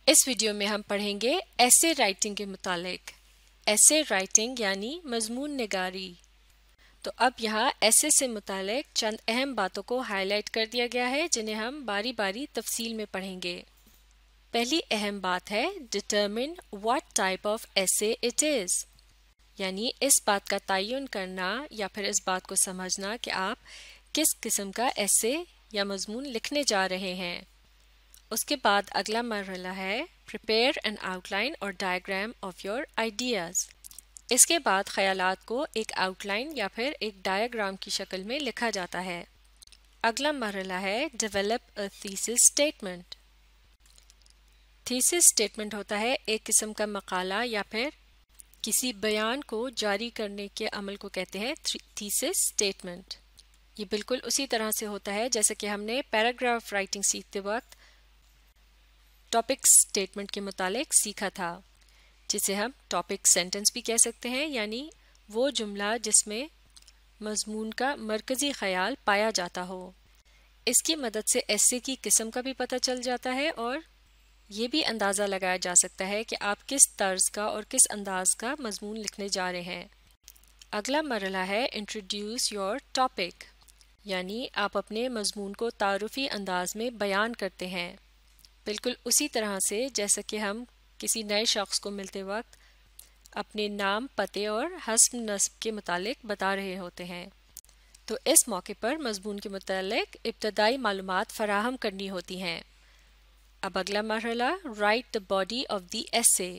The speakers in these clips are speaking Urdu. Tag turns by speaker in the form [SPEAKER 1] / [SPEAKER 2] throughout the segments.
[SPEAKER 1] اس ویڈیو میں ہم پڑھیں گے ایسے رائٹنگ کے متعلق۔ ایسے رائٹنگ یعنی مضمون نگاری۔ تو اب یہاں ایسے سے متعلق چند اہم باتوں کو ہائی لائٹ کر دیا گیا ہے جنہیں ہم باری باری تفصیل میں پڑھیں گے۔ پہلی اہم بات ہے ڈٹرمن واٹ ٹائپ آف ایسے اٹ از، یعنی اس بات کا تعین کرنا یا پھر اس بات کو سمجھنا کہ آپ کس قسم کا ایسے یا مضمون لکھنے جا رہے ہیں۔ اس کے بعد اگلا مرحلہ ہے prepare an outline اور diagram of your ideas۔ اس کے بعد خیالات کو ایک آؤٹ لائن یا پھر ایک ڈایاگرام کی شکل میں لکھا جاتا ہے۔ اگلا مرحلہ ہے develop a thesis statement۔ thesis statement ہوتا ہے ایک قسم کا مقالہ یا پھر کسی بیان کو جاری کرنے کے عمل کو کہتے ہیں thesis statement۔ یہ بالکل اسی طرح سے ہوتا ہے جیسے کہ ہم نے پیراگراف رائٹنگ سیکھتے وقت ٹاپک سٹیٹمنٹ کے متعلق سیکھا تھا، جسے ہم ٹاپک سینٹنس بھی کہہ سکتے ہیں، یعنی وہ جملہ جس میں مضمون کا مرکزی خیال پایا جاتا ہو۔ اس کی مدد سے ایسے کی قسم کا بھی پتہ چل جاتا ہے اور یہ بھی اندازہ لگایا جا سکتا ہے کہ آپ کس طرز کا اور کس انداز کا مضمون لکھنے جا رہے ہیں۔ اگلا مرحلہ ہے انٹروڈیوس یور ٹاپک، یعنی آپ اپنے مضمون کو تعارفی انداز میں بیان کرتے ہیں، بالکل اسی طرح سے جیسا کہ ہم کسی نئے شخص کو ملتے وقت اپنے نام، پتے اور حسب نسب کے متعلق بتا رہے ہوتے ہیں۔ تو اس موقع پر مضمون کے متعلق ابتدائی معلومات فراہم کرنی ہوتی ہیں۔ اب اگلا مرحلہ right the body of the ایسے۔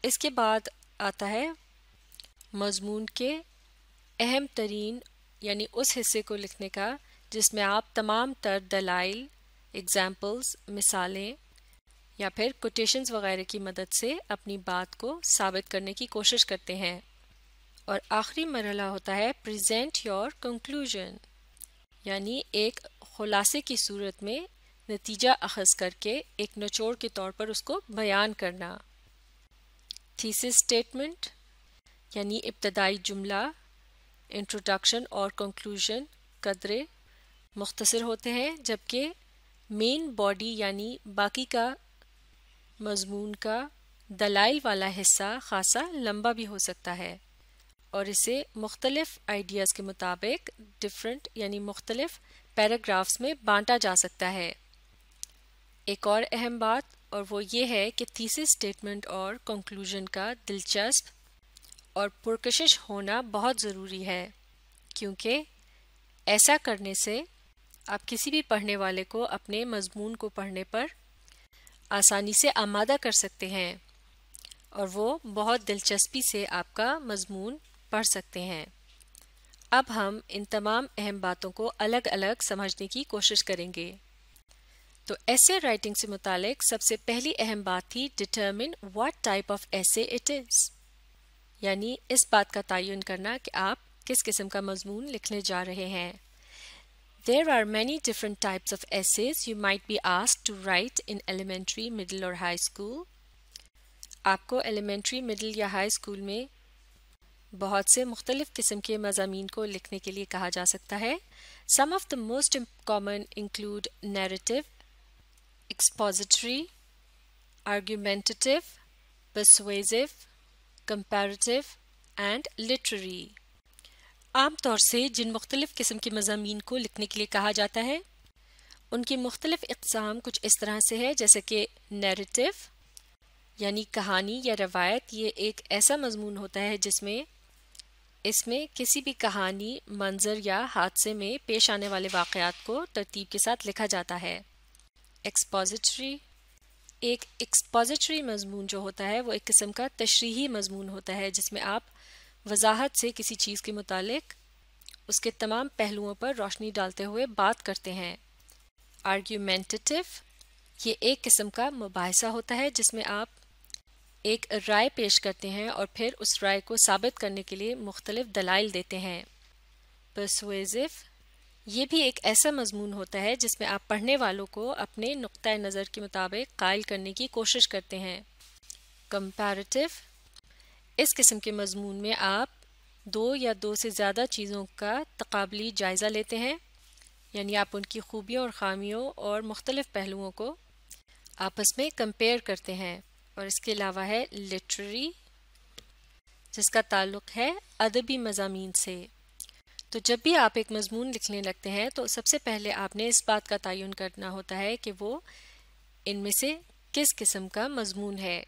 [SPEAKER 1] اس کے بعد آتا ہے مضمون کے اہم ترین یعنی اس حصے کو لکھنے کا جس میں آپ تمام تر دلائل، ایگزامپلز، مثالیں یا پھر کوٹیشنز وغیرہ کی مدد سے اپنی بات کو ثابت کرنے کی کوشش کرتے ہیں۔ اور آخری مرحلہ ہوتا ہے پریزنٹ یور کنکلوژن، یعنی ایک خلاصے کی صورت میں نتیجہ اخذ کر کے ایک نچوڑ کے طور پر اس کو بیان کرنا۔ تھیسس سٹیٹمنٹ یعنی ابتدائی جملہ، انٹروڈکشن اور کنکلوژن قدرے مختصر ہوتے ہیں، جبکہ مین باڈی یعنی باقی کا مضمون کا دلائل والا حصہ خاصا لمبا بھی ہو سکتا ہے اور اسے مختلف آئیڈیاز کے مطابق ڈفرنٹ یعنی مختلف پیراگرافز میں بانٹا جا سکتا ہے۔ ایک اور اہم بات اور وہ یہ ہے کہ تھیسس سٹیٹمنٹ اور کنکلوژن کا دلچسپ اور پرکشش ہونا بہت ضروری ہے، کیونکہ ایسا کرنے سے آپ کسی بھی پڑھنے والے کو اپنے مضمون کو پڑھنے پر آسانی سے آمادہ کر سکتے ہیں اور وہ بہت دلچسپی سے آپ کا مضمون پڑھ سکتے ہیں۔ اب ہم ان تمام اہم باتوں کو الگ الگ سمجھنے کی کوشش کریں گے۔ تو ایسے رائٹنگ سے متعلق سب سے پہلی اہم بات تھی ڈٹرمن واٹ ٹائپ آف ایسے اٹ از، یعنی اس بات کا تعین کرنا کہ آپ کس قسم کا مضمون لکھنے جا رہے ہیں۔ There are many different types of essays you might be asked to write in elementary, middle or high school۔ آپ کو elementary, middle یا high school میں بہت سے مختلف قسم کے مضامین کو لکھنے کے لیے کہا جا سکتا ہے۔ Some of the most common include narrative, expository, argumentative, persuasive, comparative and literary۔ عام طور سے جن مختلف قسم کے مضامین کو لکھنے کے لیے کہا جاتا ہے ان کی مختلف اقسام کچھ اس طرح سے ہے، جیسے کہ نیریٹو یعنی کہانی یا روایت۔ یہ ایک ایسا مضمون ہوتا ہے اس میں کسی بھی کہانی، منظر یا حادثے میں پیش آنے والے واقعات کو ترتیب کے ساتھ لکھا جاتا ہے۔ ایکسپوزیٹری مضمون جو ہوتا ہے وہ ایک قسم کا تشریحی مضمون ہوتا ہے جس میں آپ وضاحت سے کسی چیز کے متعلق اس کے تمام پہلوؤں پر روشنی ڈالتے ہوئے بات کرتے ہیں۔ آرگیومنٹیٹو یہ ایک قسم کا مباحثہ ہوتا ہے جس میں آپ ایک رائے پیش کرتے ہیں اور پھر اس رائے کو ثابت کرنے کے لیے مختلف دلائل دیتے ہیں۔ پرسویزو یہ بھی ایک ایسا مضمون ہوتا ہے جس میں آپ پڑھنے والوں کو اپنے نقطۂ نظر کے مطابق قائل کرنے کی کوشش کرتے ہیں۔ کمپیریٹو اس قسم کے مضمون میں آپ دو یا دو سے زیادہ چیزوں کا تقابلی جائزہ لیتے ہیں، یعنی آپ ان کی خوبیوں اور خامیوں اور مختلف پہلوؤں کو آپس میں کمپیئر کرتے ہیں، اور اس کے علاوہ ہے لٹریری جس کا تعلق ہے ادبی مضامین سے۔ تو جب بھی آپ ایک مضمون لکھنے لگتے ہیں تو سب سے پہلے آپ نے اس بات کا تعین کرنا ہوتا ہے کہ وہ ان میں سے کس قسم کا مضمون ہے۔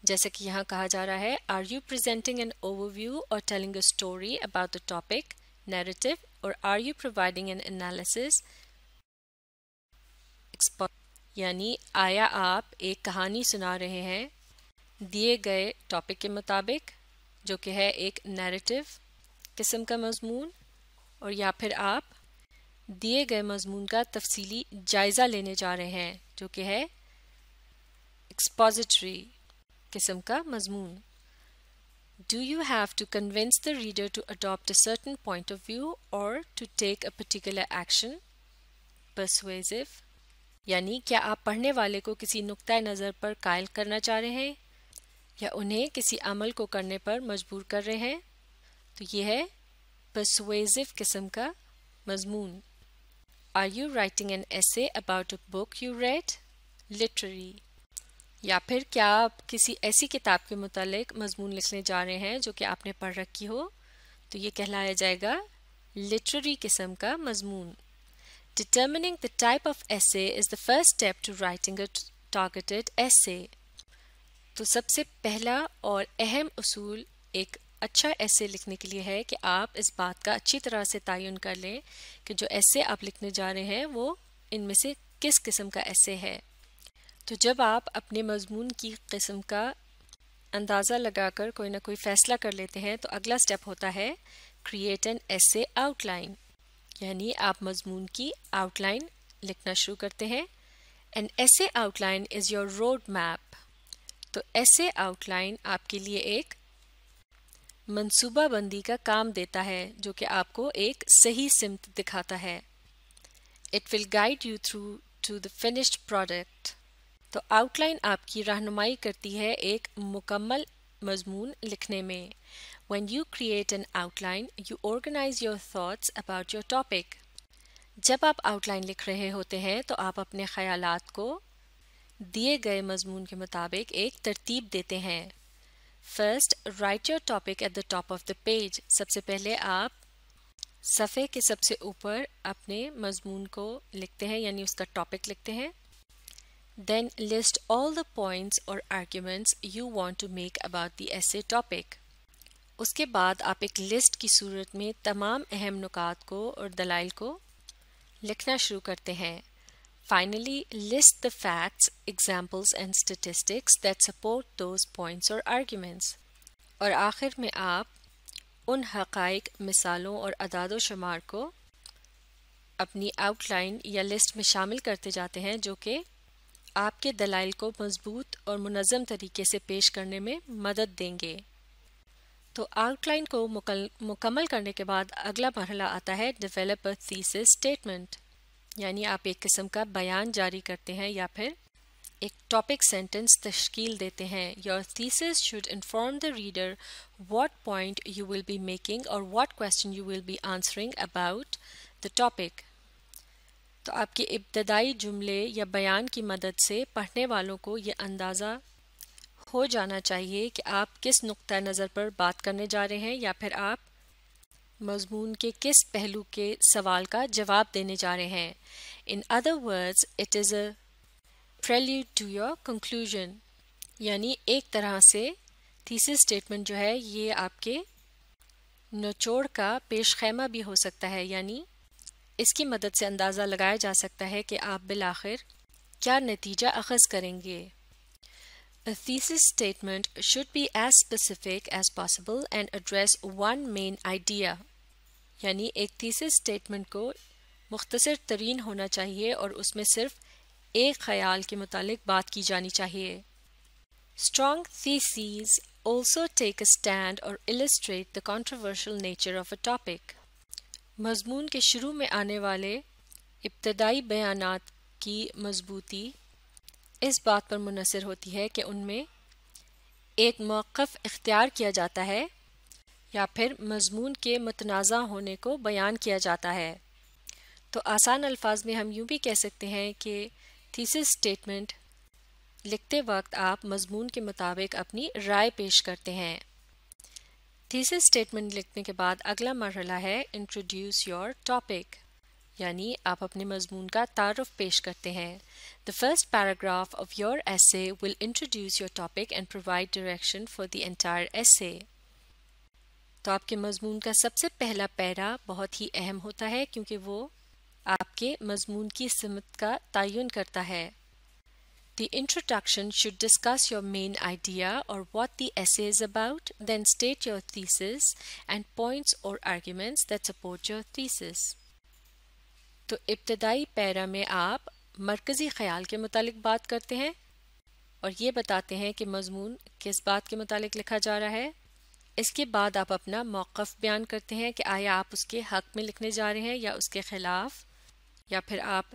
[SPEAKER 1] جیسے کہ یہاں کہا جا رہا ہے are you presenting an overview or telling a story about the topic narrative, or are you providing an analysis, یعنی آیا آپ ایک کہانی سنا رہے ہیں دیے گئے ٹاپک کے مطابق جو کہ ہے ایک نیریٹو قسم کا مضمون، اور یا پھر آپ دیے گئے مضمون کا تفصیلی جائزہ لینے جا رہے ہیں جو کہ ہے ایکسپوزیٹری قسم کا مضمون۔ Do you have to convince the reader to adopt a certain point of view or to take a particular action? Persuasive، یعنی کیا آپ پڑھنے والے کو کسی نقطۂ نظر پر قائل کرنا چاہ رہے ہیں یا انہیں کسی عمل کو کرنے پر مجبور کر رہے ہیں؟ تو یہ ہے persuasive قسم کا مضمون۔ Are you writing an essay about a book you read? Literary، یا پھر کیا آپ کسی ایسی کتاب کے متعلق مضمون لکھنے جا رہے ہیں جو کہ آپ نے پڑھ رکھی ہو، تو یہ کہلایا جائے گا لٹریری قسم کا مضمون۔ Determining the type of essay is the first step to writing a targeted essay۔ تو سب سے پہلا اور اہم اصول ایک اچھا ایسے لکھنے کے لیے ہے کہ آپ اس بات کا اچھی طرح سے تعین کر لیں کہ جو ایسے آپ لکھنے جا رہے ہیں وہ ان میں سے کس قسم کا ایسے ہے۔ تو جب آپ اپنے مضمون کی قسم کا اندازہ لگا کر کوئی نہ کوئی فیصلہ کر لیتے ہیں تو اگلا سٹیپ ہوتا ہے کریٹ این ایسے آؤٹ لائن، یعنی آپ مضمون کی آؤٹ لائن لکھنا شروع کرتے ہیں۔ این ایسے out line is your road map. تو ایسے آؤٹ لائن آپ کے لیے ایک منصوبہ بندی کا کام دیتا ہے جو کہ آپ کو ایک صحیح سمت دکھاتا ہے۔ It will guide you through to the finished product. تو آؤٹ لائن آپ کی رہنمائی کرتی ہے ایک مکمل مضمون لکھنے میں۔ When you create an outline, you organize your thoughts about your topic۔ جب آپ آؤٹ لائن لکھ رہے ہوتے ہیں تو آپ اپنے خیالات کو دیے گئے مضمون کے مطابق ایک ترتیب دیتے ہیں۔ First, write your topic at the top of the page۔ سب سے پہلے آپ صفحے کے سب سے اوپر اپنے مضمون کو لکھتے ہیں، یعنی اس کا ٹاپک لکھتے ہیں۔ Then list all the points or arguments you want to make about the essay topic۔ اس کے بعد آپ ایک لسٹ کی صورت میں تمام اہم نکات کو اور دلائل کو لکھنا شروع کرتے ہیں۔ Finally, list the facts, examples and statistics that support those points or arguments۔ اور آخر میں آپ ان حقائق، مثالوں اور اعداد و شمار کو اپنی آؤٹ لائن یا لسٹ میں شامل کرتے جاتے ہیں جو کہ آپ کے دلائل کو مضبوط اور منظم طریقے سے پیش کرنے میں مدد دیں گے۔ تو آؤٹ لائن کو مکمل کرنے کے بعد اگلا مرحلہ آتا ہے ڈیولپ اے تھیسس اسٹیٹمنٹ، یعنی آپ ایک قسم کا بیان جاری کرتے ہیں یا پھر ایک ٹاپک سینٹنس تشکیل دیتے ہیں۔ Your thesis should inform the reader what point you will be making اور what question you will be answering about the topic. تو آپ کے ابتدائی جملے یا بیان کی مدد سے پڑھنے والوں کو یہ اندازہ ہو جانا چاہیے کہ آپ کس نقطۂ نظر پر بات کرنے جا رہے ہیں یا پھر آپ مضمون کے کس پہلو کے سوال کا جواب دینے جا رہے ہیں۔ In other words, it is a prelude to your conclusion۔ یعنی ایک طرح سے تھیسس اسٹیٹمنٹ جو ہے یہ آپ کے نچوڑ کا پیش خیمہ بھی ہو سکتا ہے، یعنی اس کی مدد سے اندازہ لگایا جا سکتا ہے کہ آپ بالآخر کیا نتیجہ اخذ کریں گے۔ A thesis statement should be as specific as possible and address one main idea۔ یعنی ایک تھیسس اسٹیٹمنٹ کو مختصر ترین ہونا چاہیے اور اس میں صرف ایک خیال کے متعلق بات کی جانی چاہیے۔ Strong theses also take a stand or illustrate the controversial nature of a topic۔ مضمون کے شروع میں آنے والے ابتدائی بیانات کی مضبوطی اس بات پر منحصر ہوتی ہے کہ ان میں ایک موقف اختیار کیا جاتا ہے یا پھر مضمون کے متنازع ہونے کو بیان کیا جاتا ہے۔ تو آسان الفاظ میں ہم یوں بھی کہہ سکتے ہیں کہ تھیسس اسٹیٹمنٹ لکھتے وقت آپ مضمون کے مطابق اپنی رائے پیش کرتے ہیں۔ تھیسس اسٹیٹمنٹ لکھنے کے بعد اگلا مرحلہ ہے انٹروڈیوس یور ٹاپک، یعنی آپ اپنے مضمون کا تعارف پیش کرتے ہیں۔ The first paragraph of your essay will introduce your topic and provide direction for the entire essay۔ تو آپ کے مضمون کا سب سے پہلا پیرا بہت ہی اہم ہوتا ہے کیونکہ وہ آپ کے مضمون کی سمت کا تعین کرتا ہے۔ The introduction should discuss your main idea or what the essay is about, then state your thesis and points or arguments that support your thesis۔ تو ابتدائی پیرا میں آپ مرکزی خیال کے متعلق بات کرتے ہیں اور یہ بتاتے ہیں کہ مضمون کس بات کے متعلق لکھا جا رہا ہے۔ اس کے بعد آپ اپنا موقف بیان کرتے ہیں کہ آیا آپ اس کے حق میں لکھنے جا رہے ہیں یا اس کے خلاف، یا پھر آپ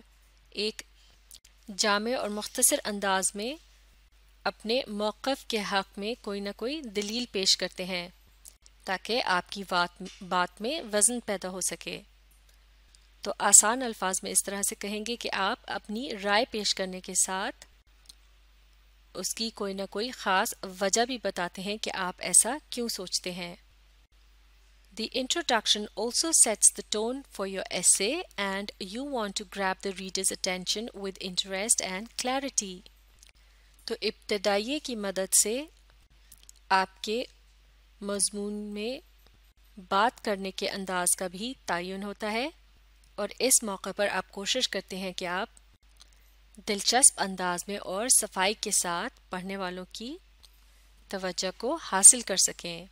[SPEAKER 1] ایک جامع اور مختصر انداز میں اپنے موقف کے حق میں کوئی نہ کوئی دلیل پیش کرتے ہیں تاکہ آپ کی بات میں وزن پیدا ہو سکے۔ تو آسان الفاظ میں اس طرح سے کہیں گے کہ آپ اپنی رائے پیش کرنے کے ساتھ اس کی کوئی نہ کوئی خاص وجہ بھی بتاتے ہیں کہ آپ ایسا کیوں سوچتے ہیں۔ The introduction also sets the tone for your essay and you want to grab the reader's attention with interest and clarity۔ تو ابتدائیے کی مدد سے آپ کے مضمون میں بات کرنے کے انداز کا بھی تعین ہوتا ہے اور اس موقع پر آپ کوشش کرتے ہیں کہ آپ دلچسپ انداز میں اور صفائی کے ساتھ پڑھنے والوں کی توجہ کو حاصل کر سکیں۔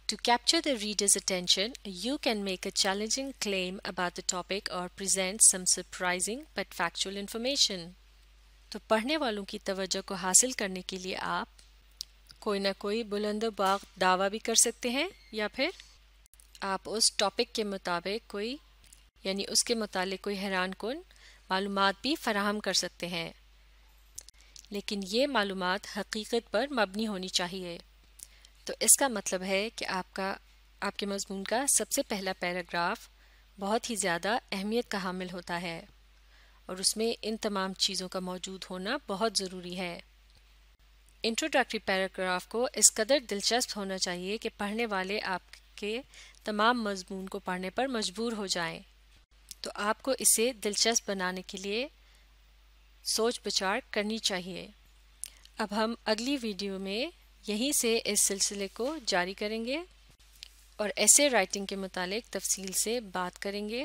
[SPEAKER 1] To capture the reader's attention, you can make a challenging claim about the topic or present some surprising but factual information۔ تو پڑھنے والوں کی توجہ کو حاصل کرنے کے لیے آپ کوئی نہ کوئی بلند و باغ دعویٰ بھی کر سکتے ہیں یا پھر آپ اس ٹاپک کے مطابق یعنی اس کے متعلق کوئی حیران کن معلومات بھی فراہم کر سکتے ہیں، لیکن یہ معلومات حقیقت پر مبنی ہونی چاہیے۔ تو اس کا مطلب ہے کہ آپ کے مضمون کا سب سے پہلا پیراگراف بہت ہی زیادہ اہمیت کا حامل ہوتا ہے اور اس میں ان تمام چیزوں کا موجود ہونا بہت ضروری ہے۔ انٹروڈکٹری پیراگراف کو اس قدر دلچسپ ہونا چاہیے کہ پڑھنے والے آپ کے تمام مضمون کو پڑھنے پر مجبور ہو جائیں۔ تو آپ کو اسے دلچسپ بنانے کے لیے سوچ بچار کرنی چاہیے۔ اب ہم اگلی ویڈیو میں یہیں سے اس سلسلے کو جاری کریں گے اور ایسے رائٹنگ کے متعلق تفصیل سے بات کریں گے۔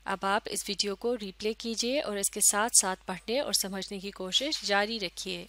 [SPEAKER 1] اب آپ اس ویڈیو کو ری پلے کیجیے اور اس کے ساتھ ساتھ پڑھنے اور سمجھنے کی کوشش جاری رکھیے۔